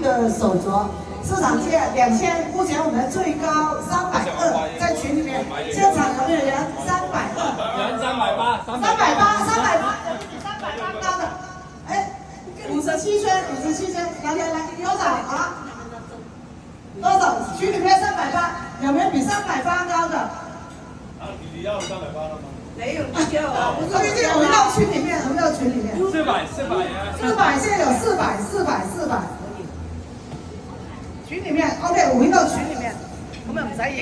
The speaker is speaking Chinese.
的手镯，市场价2000，目前我们最高320，在群里面，现场有没有人320？人380，有没有比380高的？哎，57圈，来，多少啊？多少？群里面380，有没有比380高的？啊，你要380了吗？ 没有比较啊，我们到群里面，400，现在有400，群里面 ，OK， 我回到群里面，咁咪唔使影。